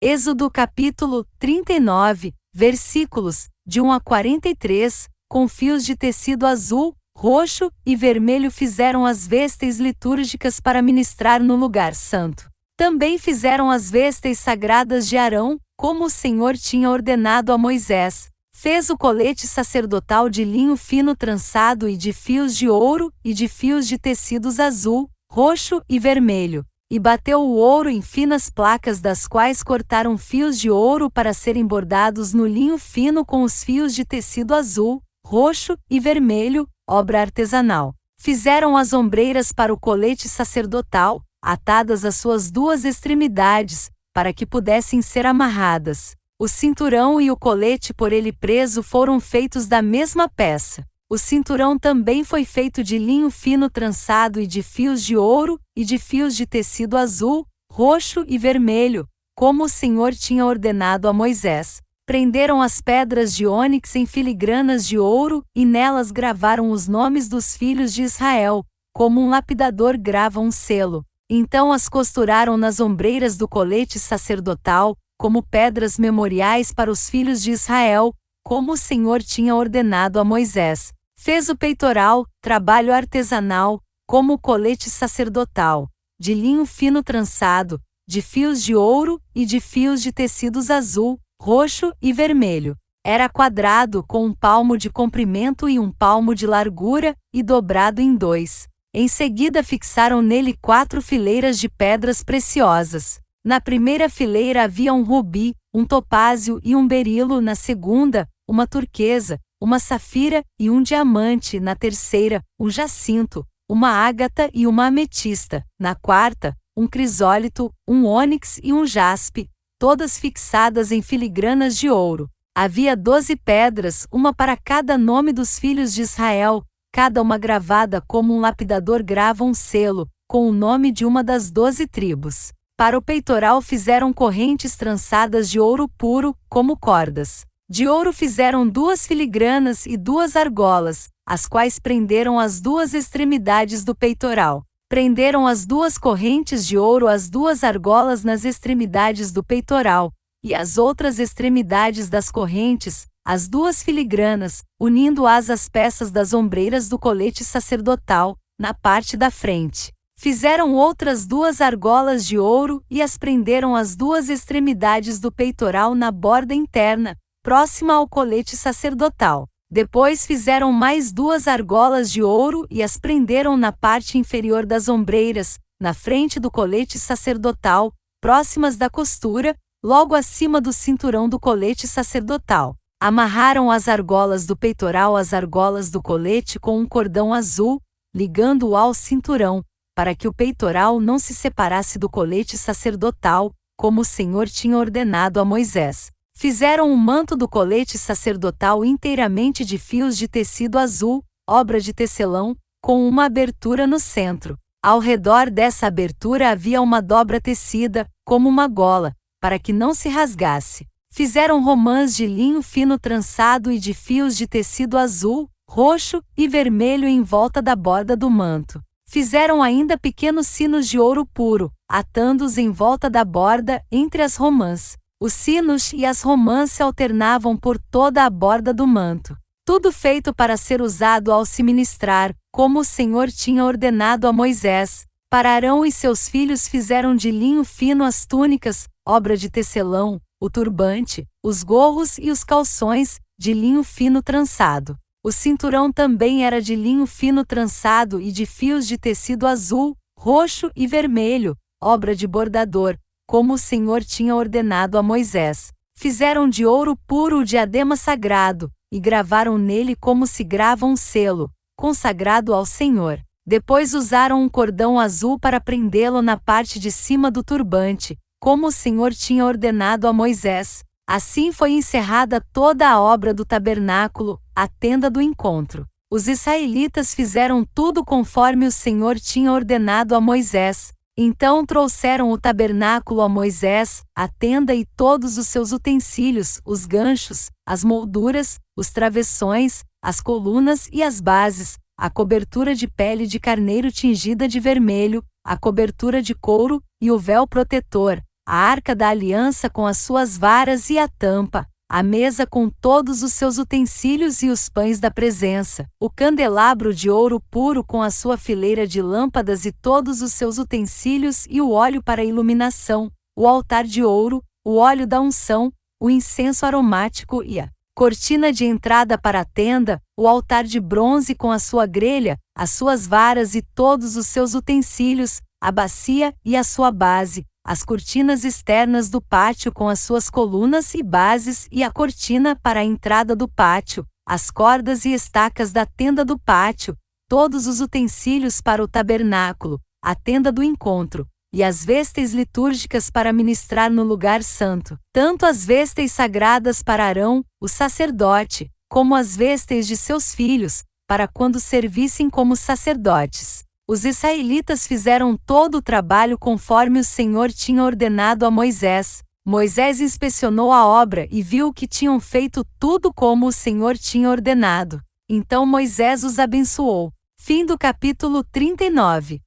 Êxodo capítulo 39, versículos de 1 a 43, com fios de tecido azul, roxo e vermelho fizeram as vestes litúrgicas para ministrar no lugar santo. Também fizeram as vestes sagradas de Arão, como o Senhor tinha ordenado a Moisés. Fez o colete sacerdotal de linho fino trançado e de fios de ouro e de fios de tecidos azul, roxo e vermelho. E bateu o ouro em finas placas, das quais cortaram fios de ouro para serem bordados no linho fino com os fios de tecido azul, roxo e vermelho, obra artesanal. Fizeram as ombreiras para o colete sacerdotal, atadas às suas duas extremidades, para que pudessem ser amarradas. O cinturão e o colete por ele preso foram feitos da mesma peça. O cinturão também foi feito de linho fino trançado e de fios de ouro e de fios de tecido azul, roxo e vermelho, como o Senhor tinha ordenado a Moisés. Prenderam as pedras de ônix em filigranas de ouro e nelas gravaram os nomes dos filhos de Israel, como um lapidador grava um selo. Então as costuraram nas ombreiras do colete sacerdotal, como pedras memoriais para os filhos de Israel, como o Senhor tinha ordenado a Moisés. Fez o peitoral, trabalho artesanal, como o colete sacerdotal, de linho fino trançado, de fios de ouro e de fios de tecidos azul, roxo e vermelho. Era quadrado, com 1 palmo de comprimento e 1 palmo de largura, e dobrado em 2. Em seguida fixaram nele 4 fileiras de pedras preciosas. Na primeira fileira havia um rubi, um topázio e um berilo; na segunda, uma turquesa, uma safira e um diamante; na terceira, um jacinto, uma ágata e uma ametista; na quarta, um crisólito, um ônix e um jaspe, todas fixadas em filigranas de ouro. Havia 12 pedras, uma para cada nome dos filhos de Israel, cada uma gravada como um lapidador grava um selo, com o nome de uma das 12 tribos. Para o peitoral fizeram correntes trançadas de ouro puro, como cordas. De ouro fizeram 2 filigranas e 2 argolas, as quais prenderam as 2 extremidades do peitoral. Prenderam as 2 correntes de ouro às 2 argolas nas extremidades do peitoral, e as outras extremidades das correntes, as 2 filigranas, unindo-as às peças das ombreiras do colete sacerdotal, na parte da frente. Fizeram outras 2 argolas de ouro e as prenderam às 2 extremidades do peitoral na borda interna, próxima ao colete sacerdotal. Depois fizeram mais 2 argolas de ouro e as prenderam na parte inferior das ombreiras, na frente do colete sacerdotal, próximas da costura, logo acima do cinturão do colete sacerdotal. Amarraram as argolas do peitoral às argolas do colete com um cordão azul, ligando-o ao cinturão, para que o peitoral não se separasse do colete sacerdotal, como o Senhor tinha ordenado a Moisés. Fizeram o manto do colete sacerdotal inteiramente de fios de tecido azul, obra de tecelão, com uma abertura no centro. Ao redor dessa abertura havia uma dobra tecida, como uma gola, para que não se rasgasse. Fizeram romãs de linho fino trançado e de fios de tecido azul, roxo e vermelho em volta da borda do manto. Fizeram ainda pequenos sinos de ouro puro, atando-os em volta da borda, entre as romãs. Os sinos e as romãs se alternavam por toda a borda do manto. Tudo feito para ser usado ao se ministrar, como o Senhor tinha ordenado a Moisés. Para Arão e seus filhos fizeram de linho fino as túnicas, obra de tecelão, o turbante, os gorros e os calções, de linho fino trançado. O cinturão também era de linho fino trançado e de fios de tecido azul, roxo e vermelho, obra de bordador, como o Senhor tinha ordenado a Moisés. Fizeram de ouro puro o diadema sagrado, e gravaram nele como se grava um selo, consagrado ao Senhor. Depois usaram um cordão azul para prendê-lo na parte de cima do turbante, como o Senhor tinha ordenado a Moisés. Assim foi encerrada toda a obra do tabernáculo, a tenda do encontro. Os israelitas fizeram tudo conforme o Senhor tinha ordenado a Moisés. Então trouxeram o tabernáculo a Moisés, a tenda e todos os seus utensílios, os ganchos, as molduras, os travessões, as colunas e as bases, a cobertura de pele de carneiro tingida de vermelho, a cobertura de couro, e o véu protetor, a arca da aliança com as suas varas e a tampa, a mesa com todos os seus utensílios e os pães da presença, o candelabro de ouro puro com a sua fileira de lâmpadas e todos os seus utensílios e o óleo para iluminação, o altar de ouro, o óleo da unção, o incenso aromático e a cortina de entrada para a tenda, o altar de bronze com a sua grelha, as suas varas e todos os seus utensílios, a bacia e a sua base, as cortinas externas do pátio com as suas colunas e bases e a cortina para a entrada do pátio, as cordas e estacas da tenda do pátio, todos os utensílios para o tabernáculo, a tenda do encontro, e as vestes litúrgicas para ministrar no lugar santo, tanto as vestes sagradas para Arão, o sacerdote, como as vestes de seus filhos, para quando servissem como sacerdotes. Os israelitas fizeram todo o trabalho conforme o Senhor tinha ordenado a Moisés. Moisés inspecionou a obra e viu que tinham feito tudo como o Senhor tinha ordenado. Então Moisés os abençoou. Fim do capítulo 39.